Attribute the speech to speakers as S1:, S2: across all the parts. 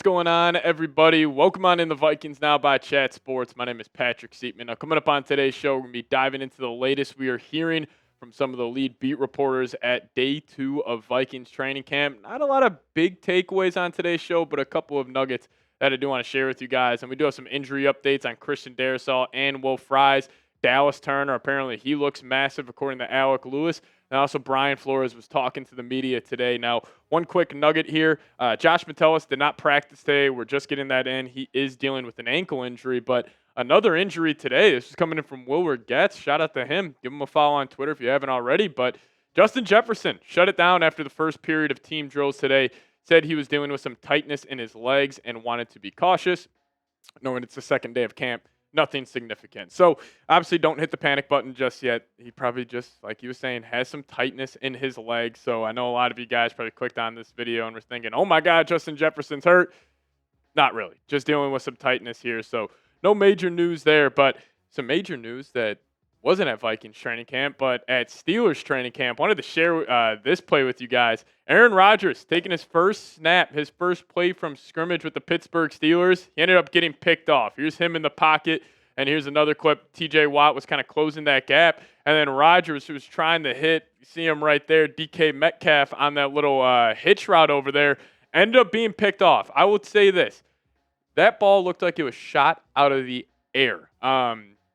S1: What's going on, everybody? Welcome on in the Vikings Now by Chat Sports. My name is Patrick Siepman. Now, coming up on today's show, we're going to be diving into the latest we are hearing from some of the lead beat reporters at day 2 of Vikings training camp. Not a lot of big takeaways on today's show, but a couple of nuggets that I do want to share with you guys. And we do have some injury updates on Christiandaras and Will Fries. Dallas Turner, apparently he looks massive according to Alec Lewis. And also Brian Flores was talking to the media today. Now, one quick nugget here. Josh Metellus did not practice today. We're just getting that in. He is dealing with an ankle injury, but another injury today. This is coming in from Wilbur Getz. Shout out to him. Give him a follow on Twitter if you haven't already. But Justin Jefferson shut it down after the first period of team drills today. Said he was dealing with some tightness in his legs and wanted to be cautious, knowing it's the second day of camp. Nothing significant. So, obviously, don't hit the panic button just yet. He probably just, like he was saying, has some tightness in his legs. So, I know a lot of you guys probably clicked on this video and were thinking, oh my God, Justin Jefferson's hurt. Not really. Just dealing with some tightness here. So, no major news there, but some major news that wasn't at Vikings training camp, but at Steelers training camp. Wanted to share this play with you guys. Aaron Rodgers taking his first snap, his first play from scrimmage with the Pittsburgh Steelers. He ended up getting picked off. Here's him in the pocket, and here's another clip. T.J. Watt was kind of closing that gap, and then Rodgers, who was trying to hit, you see him right there, DK Metcalf on that little hitch route over there, ended up being picked off. I would say this. That ball looked like it was shot out of the air.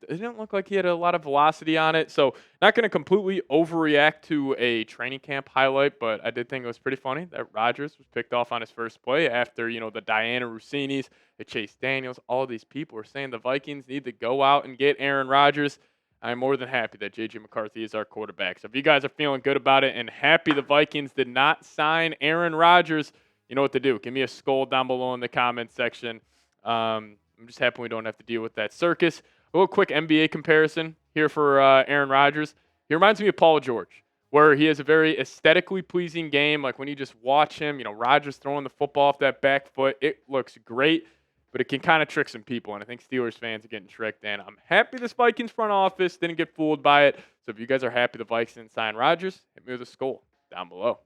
S1: It didn't look like he had a lot of velocity on it. So not going to completely overreact to a training camp highlight, but I did think it was pretty funny that Rodgers was picked off on his first play after, the Diana Rossinis, the Chase Daniels, all these people were saying the Vikings need to go out and get Aaron Rodgers. I'm more than happy that J.J. McCarthy is our quarterback. So if you guys are feeling good about it and happy the Vikings did not sign Aaron Rodgers, you know what to do. Give me a skull down below in the comments section. I'm just happy we don't have to deal with that circus. A little quick NBA comparison here for Aaron Rodgers. He reminds me of Paul George, where he has a very aesthetically pleasing game. Like when you just watch him, Rodgers throwing the football off that back foot, it looks great, but it can kind of trick some people. And I think Steelers fans are getting tricked. And I'm happy this Vikings front office didn't get fooled by it. So if you guys are happy the Vikings didn't sign Rodgers, hit me with a skull down below.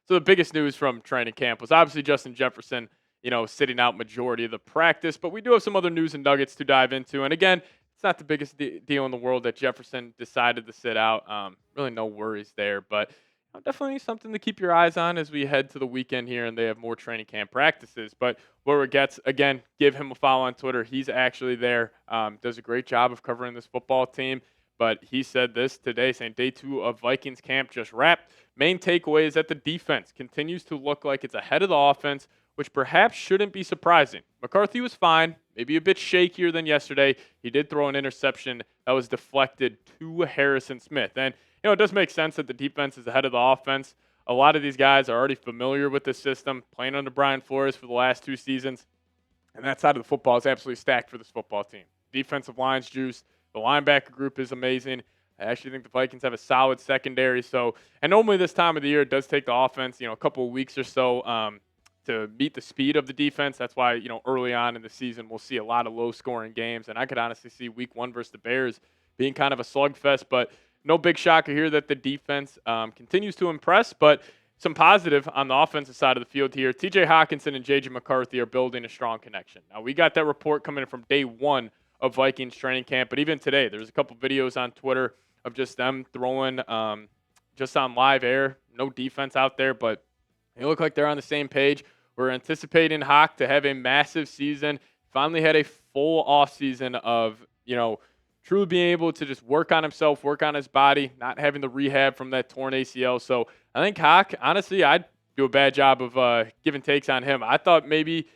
S1: So the biggest news from training camp was obviously Justin Jefferson, sitting out majority of the practice. But we do have some other news and nuggets to dive into. And again, it's not the biggest deal in the world that Jefferson decided to sit out. Really no worries there. But definitely something to keep your eyes on as we head to the weekend here and they have more training camp practices. But Wilbur Getz, again, give him a follow on Twitter. He's actually there. Does a great job of covering this football team. But he said this today, saying day 2 of Vikings camp just wrapped. Main takeaway is that the defense continues to look like it's ahead of the offense, which perhaps shouldn't be surprising. McCarthy was fine, maybe a bit shakier than yesterday. He did throw an interception that was deflected to Harrison Smith. And, it does make sense that the defense is ahead of the offense. A lot of these guys are already familiar with the system, playing under Brian Flores for the last 2 seasons. And that side of the football is absolutely stacked for this football team. Defensive line's juiced. The linebacker group is amazing. I actually think the Vikings have a solid secondary. And normally this time of the year, it does take the offense, a couple of weeks or so to meet the speed of the defense. That's why, early on in the season, we'll see a lot of low-scoring games. And I could honestly see week 1 versus the Bears being kind of a slugfest. But no big shocker here that the defense continues to impress. But some positive on the offensive side of the field here. T.J. Hockenson and J.J. McCarthy are building a strong connection. Now, we got that report coming in from day 1 of Vikings training camp. But even today, there's a couple videos on Twitter of just them throwing just on live air. No defense out there, but they look like they're on the same page. We're anticipating Hawk to have a massive season. Finally had a full offseason of, truly being able to just work on himself, work on his body, not having the rehab from that torn ACL. So I think Hawk, honestly, I'd do a bad job of giving takes on him. I thought maybe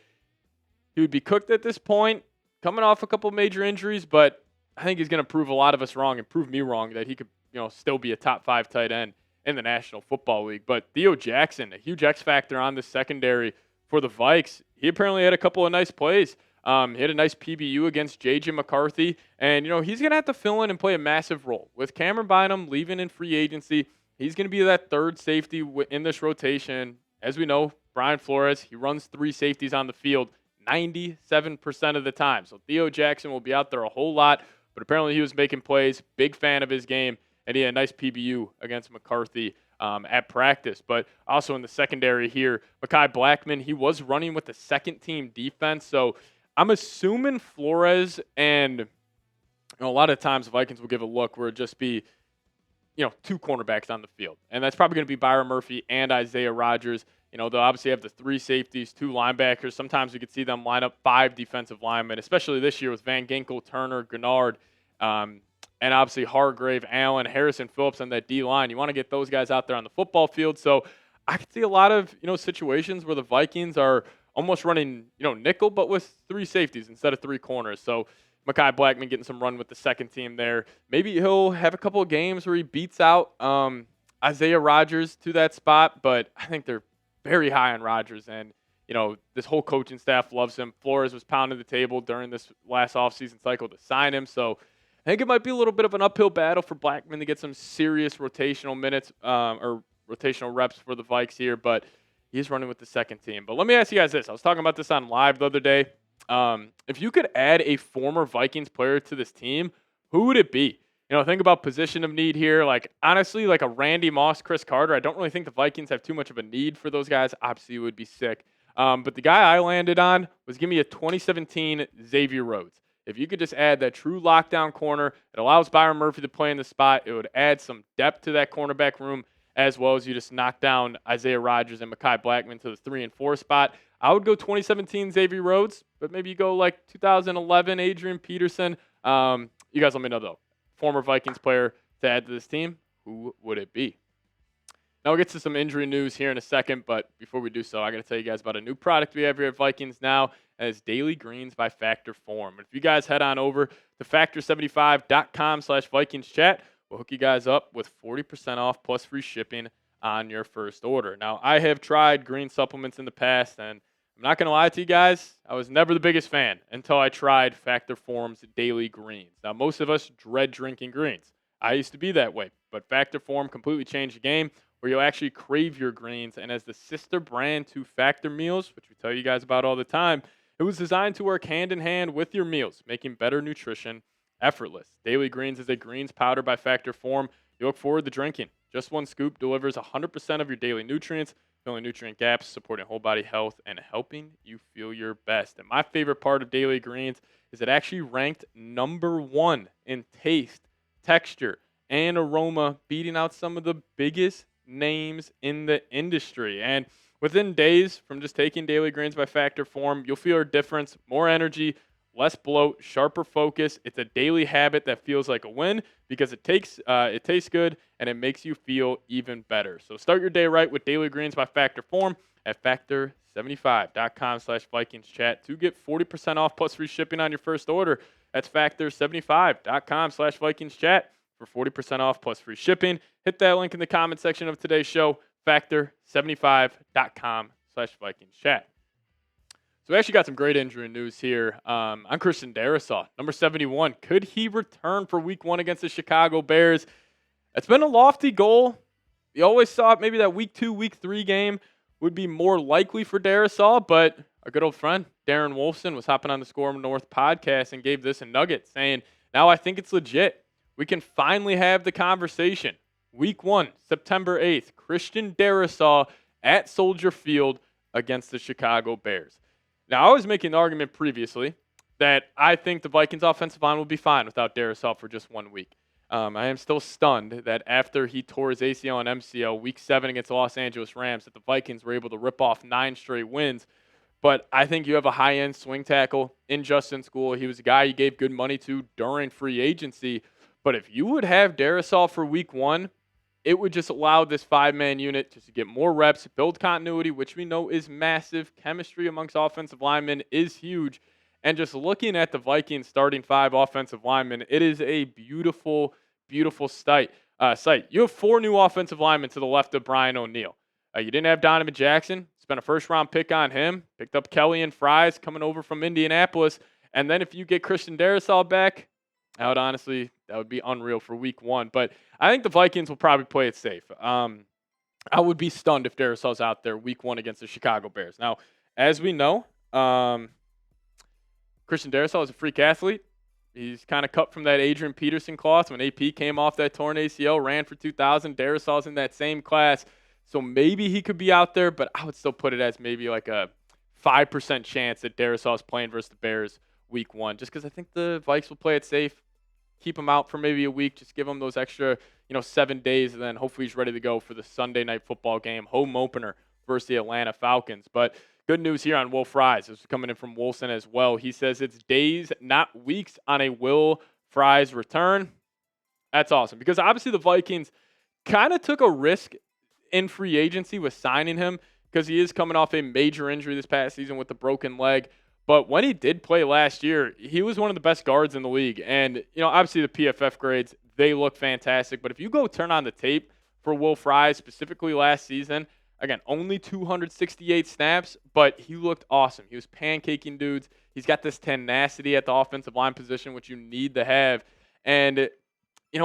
S1: he would be cooked at this point, coming off a couple major injuries, but I think he's going to prove a lot of us wrong and prove me wrong that he could, still be a top 5 tight end in the National Football League. But Theo Jackson, a huge X factor on the secondary for the Vikes. He apparently had a couple of nice plays. He had a nice PBU against J.J. McCarthy. And, he's going to have to fill in and play a massive role. With Cameron Bynum leaving in free agency, he's going to be that third safety in this rotation. As we know, Brian Flores, he runs 3 safeties on the field 97% of the time. So Theo Jackson will be out there a whole lot. But apparently he was making plays. Big fan of his game. And he had a nice PBU against McCarthy at practice. But also in the secondary here, Mekhi Blackmon, he was running with the second-team defense. So I'm assuming Flores and a lot of times the Vikings will give a look where it just be, two cornerbacks on the field. And that's probably going to be Byron Murphy and Isaiah Rodgers. They'll obviously have the 3 safeties, 2 linebackers. Sometimes we could see them line up 5 defensive linemen, especially this year with Van Ginkel, Turner, Gennard, and obviously Hargrave, Allen, Harrison Phillips on that D-line. You want to get those guys out there on the football field. So I could see a lot of, situations where the Vikings are almost running, nickel, but with 3 safeties instead of 3 corners. So Mekhi Blackmon getting some run with the second team there. Maybe he'll have a couple of games where he beats out Isaiah Rodgers to that spot, but I think they're very high on Rodgers, and this whole coaching staff loves him. Flores was pounding the table during this last offseason cycle to sign him, so I think it might be a little bit of an uphill battle for Blackmon to get some serious rotational minutes or rotational reps for the Vikes here, but he's running with the second team. But let me ask you guys this. I was talking about this on live the other day. If you could add a former Vikings player to this team, who would it be? Think about position of need here. Like, honestly, like a Randy Moss, Chris Carter, I don't really think the Vikings have too much of a need for those guys. Obviously, it would be sick. But the guy I landed on was give me a 2017 Xavier Rhodes. If you could just add that true lockdown corner, it allows Byron Murphy to play in the spot. It would add some depth to that cornerback room, as well as you just knock down Isaiah Rodgers and Mekhi Blackmon to the 3 and 4 spot. I would go 2017 Xavier Rhodes, but maybe you go like 2011 Adrian Peterson. You guys let me know, though. Former Vikings player to add to this team, who would it be? Now we'll get to some injury news here in a second, but before we do so, I got to tell you guys about a new product we have here at Vikings Now, and it's Daily Greens by Factor Form. And if you guys head on over to factor75.com/VikingsChat, we'll hook you guys up with 40% off plus free shipping on your first order. Now, I have tried green supplements in the past, and I'm not going to lie to you guys, I was never the biggest fan until I tried Factor Form's Daily Greens. Now, most of us dread drinking greens. I used to be that way, but Factor Form completely changed the game where you'll actually crave your greens. And as the sister brand to Factor Meals, which we tell you guys about all the time, it was designed to work hand in hand with your meals, making better nutrition effortless. Daily Greens is a greens powder by Factor Form you look forward to drinking. Just one scoop delivers 100% of your daily nutrients, filling nutrient gaps, supporting whole body health, and helping you feel your best. And my favorite part of Daily Greens is it actually ranked number 1 in taste, texture, and aroma, beating out some of the biggest names in the industry. And within days from just taking Daily Greens by Factor Form, you'll feel a difference, more energy, less bloat, sharper focus. It's a daily habit that feels like a win because it tastes good and it makes you feel even better. So start your day right with Daily Greens by Factor Form at factor75.com/VikingsChat to get 40% off plus free shipping on your first order. That's factor75.com/VikingsChat for 40% off plus free shipping. Hit that link in the comment section of today's show, factor75.com/VikingsChat. So we actually got some great injury news here on Christiandaras, number 71. Could he return for week 1 against the Chicago Bears? It's been a lofty goal. You always thought maybe that week 2, week 3 game would be more likely for Darrisaw, but our good old friend, Darren Wolfson, was hopping on the Score North podcast and gave this a nugget, saying, now I think it's legit. We can finally have the conversation. Week 1, September 8th, Christian Darrisaw at Soldier Field against the Chicago Bears. Now, I was making the argument previously that I think the Vikings offensive line will be fine without Darrisaw for just 1 week. I am still stunned that after he tore his ACL and MCL week 7 against the Los Angeles Rams, that the Vikings were able to rip off 9 straight wins. But I think you have a high-end swing tackle in Justin School. He was a guy you gave good money to during free agency. But if you would have Darrisaw for week 1, it would just allow this 5-man unit just to get more reps, build continuity, which we know is massive. Chemistry amongst offensive linemen is huge. And just looking at the Vikings starting 5 offensive linemen, it is a beautiful, beautiful sight. You have 4 new offensive linemen to the left of Brian O'Neill. You didn't have Donovan Jackson. Spent a first-round pick on him. Picked up Kelly and Fries coming over from Indianapolis. And then if you get Christian Darrisaw back, that would be unreal for week 1. But I think the Vikings will probably play it safe. I would be stunned if Darrisaw's out there week 1 against the Chicago Bears. Now, as we know, Christian Darrisaw is a freak athlete. He's kind of cut from that Adrian Peterson cloth when AP came off that torn ACL, ran for 2,000. Darrisaw's in that same class. So maybe he could be out there, but I would still put it as maybe like a 5% chance that Darrisaw's playing versus the Bears week 1, just because I think the Vikes will play it safe, keep him out for maybe a week, just give him those extra, 7 days, and then hopefully he's ready to go for the Sunday night football game, home opener versus the Atlanta Falcons. But good news here on Will Fries. This is coming in from Wilson as well. He says it's days, not weeks, on a Will Fries return. That's awesome because obviously the Vikings kind of took a risk in free agency with signing him because he is coming off a major injury this past season with the broken leg. But when he did play last year, he was one of the best guards in the league. And, obviously the PFF grades, they look fantastic. But if you go turn on the tape for Will Fries, specifically last season, again, only 268 snaps, but he looked awesome. He was pancaking dudes. He's got this tenacity at the offensive line position, which you need to have. And,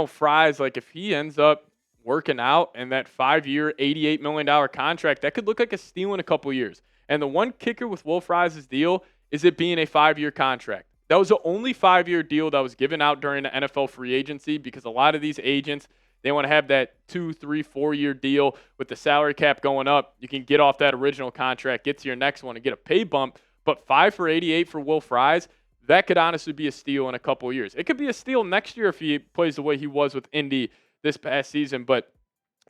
S1: Fries, like if he ends up working out and that 5-year, $88 million contract, that could look like a steal in a couple years. And the one kicker with Will Fries' deal is it being a 5-year contract. That was the only 5-year deal that was given out during the NFL free agency because a lot of these agents, they want to have that 2, 3, 4-year deal with the salary cap going up. You can get off that original contract, get to your next one, and get a pay bump. But 5 for 88 for Will Fries, that could honestly be a steal in a couple of years. It could be a steal next year if he plays the way he was with Indy this past season. But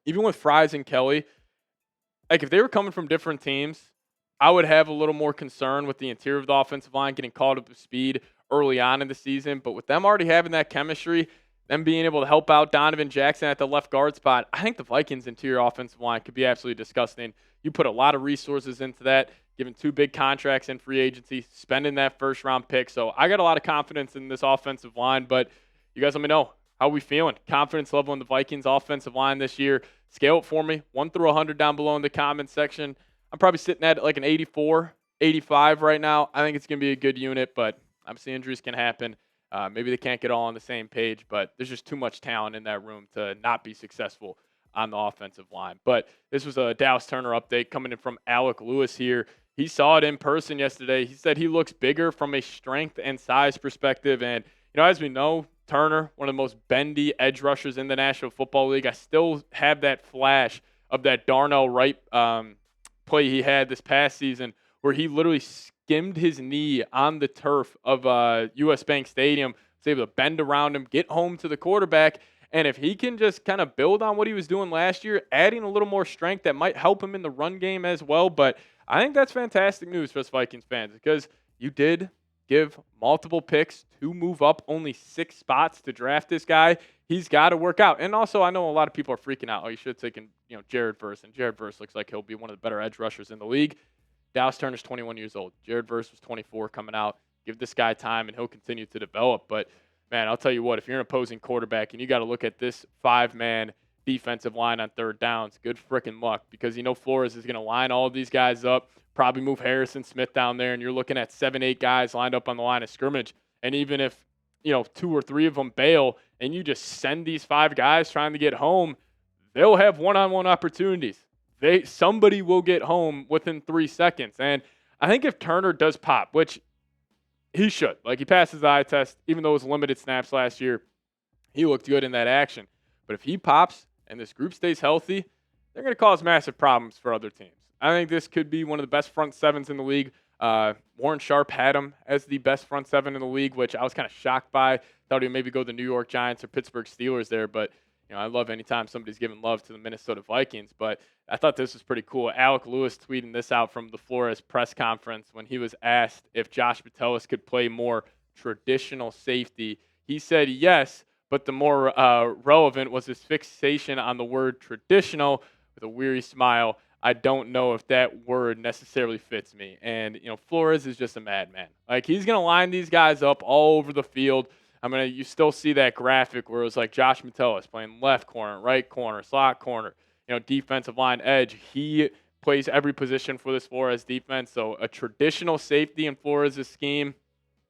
S1: even with Fries and Kelly, like if they were coming from different teams, I would have a little more concern with the interior of the offensive line getting caught up to speed early on in the season. But with them already having that chemistry, them being able to help out Donovan Jackson at the left guard spot, I think the Vikings' interior offensive line could be absolutely disgusting. You put a lot of resources into that, giving 2 big contracts in free agency, spending that first-round pick. So I got a lot of confidence in this offensive line. But you guys let me know, how are we feeling? Confidence level in the Vikings' offensive line this year. Scale it for me, 1 through 100 down below in the comment section. I'm probably sitting at like an 84, 85 right now. I think it's going to be a good unit, but obviously injuries can happen. Maybe they can't get all on the same page, but there's just too much talent in that room to not be successful on the offensive line. But this was a Dallas Turner update coming in from Alec Lewis here. He saw it in person yesterday. He said he looks bigger from a strength and size perspective. And, as we know, Turner, one of the most bendy edge rushers in the National Football League. I still have that flash of that Darnell Wright play he had this past season where he literally skimmed his knee on the turf of U.S. Bank Stadium, was able to bend around him, get home to the quarterback, and if he can just kind of build on what he was doing last year, adding a little more strength, that might help him in the run game as well. But I think that's fantastic news for us Vikings fans because you did give multiple picks to move up only 6 spots to draft this guy. He's got to work out. And also, I know a lot of people are freaking out. Oh, you should have taken, Jared Verse. And Jared Verse looks like he'll be one of the better edge rushers in the league. Dallas Turner's 21 years old. Jared Verse was 24 coming out. Give this guy time, and he'll continue to develop. But, man, I'll tell you what, if you're an opposing quarterback and you got to look at this 5-man defensive line on third downs, good freaking luck because Flores is going to line all of these guys up, probably move Harrison Smith down there, and you're looking at 7, 8 guys lined up on the line of scrimmage. And even if, 2 or 3 of them bail and you just send these 5 guys trying to get home, they'll have one-on-one opportunities. Somebody will get home within 3 seconds. And I think if Turner does pop, which he should, like he passed his eye test, even though it was limited snaps last year, he looked good in that action. But if he pops and this group stays healthy, they're going to cause massive problems for other teams. I think this could be one of the best front sevens in the league. Warren Sharp had him as the best front seven in the league, which I was kind of shocked by. Thought he would maybe go the New York Giants or Pittsburgh Steelers there, but I love anytime somebody's giving love to the Minnesota Vikings. But I thought this was pretty cool. Alec Lewis tweeting this out from the Flores press conference when he was asked if Josh Metellus could play more traditional safety. He said yes, but the more relevant was his fixation on the word traditional with a weary smile. I don't know if that word necessarily fits me. And, Flores is just a madman. Like, he's going to line these guys up all over the field. You still see that graphic where it was like Josh Metellus playing left corner, right corner, slot corner, defensive line edge. He plays every position for this Flores defense. So a traditional safety in Flores' scheme,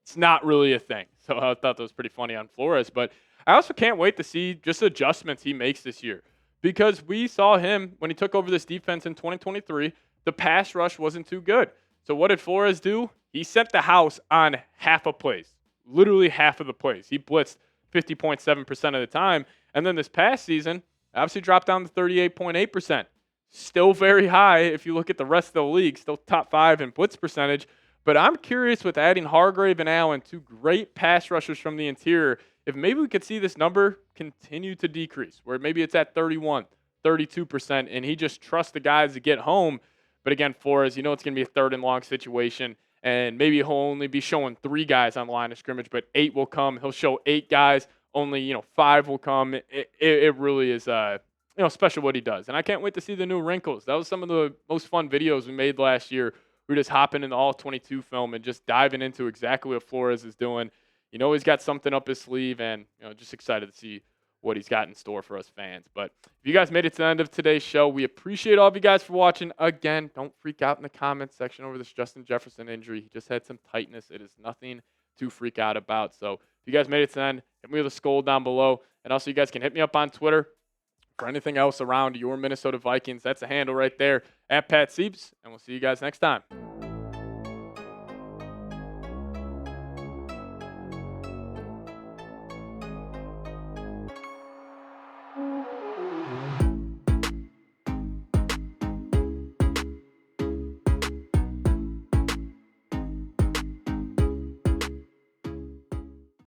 S1: it's not really a thing. So I thought that was pretty funny on Flores. But I also can't wait to see just adjustments he makes this year. Because we saw him when he took over this defense in 2023, the pass rush wasn't too good. So what did Flores do? He sent the house on half of plays. literally half of the plays. He blitzed 50.7% of the time. And then this past season, obviously dropped down to 38.8%. Still very high if you look at the rest of the league, still top 5 in blitz percentage. But I'm curious with adding Hargrave and Allen, 2 great pass rushers from the interior, if maybe we could see this number continue to decrease, where maybe it's at 31, 32%, and he just trusts the guys to get home. But again, Flores, it's going to be a 3rd and long situation, and maybe he'll only be showing 3 guys on the line of scrimmage, but 8 will come. He'll show 8 guys, only 5 will come. It really is special what he does. And I can't wait to see the new wrinkles. That was some of the most fun videos we made last year. We were just hopping in the all-22 film and just diving into exactly what Flores is doing. He's got something up his sleeve, and just excited to see what he's got in store for us fans. But if you guys made it to the end of today's show, we appreciate all of you guys for watching. Again, don't freak out in the comments section over this Justin Jefferson injury. He just had some tightness. It is nothing to freak out about. So if you guys made it to the end, hit me with a skull down below. And also, you guys can hit me up on Twitter for anything else around your Minnesota Vikings. That's the handle right there, @PatSieps. And we'll see you guys next time.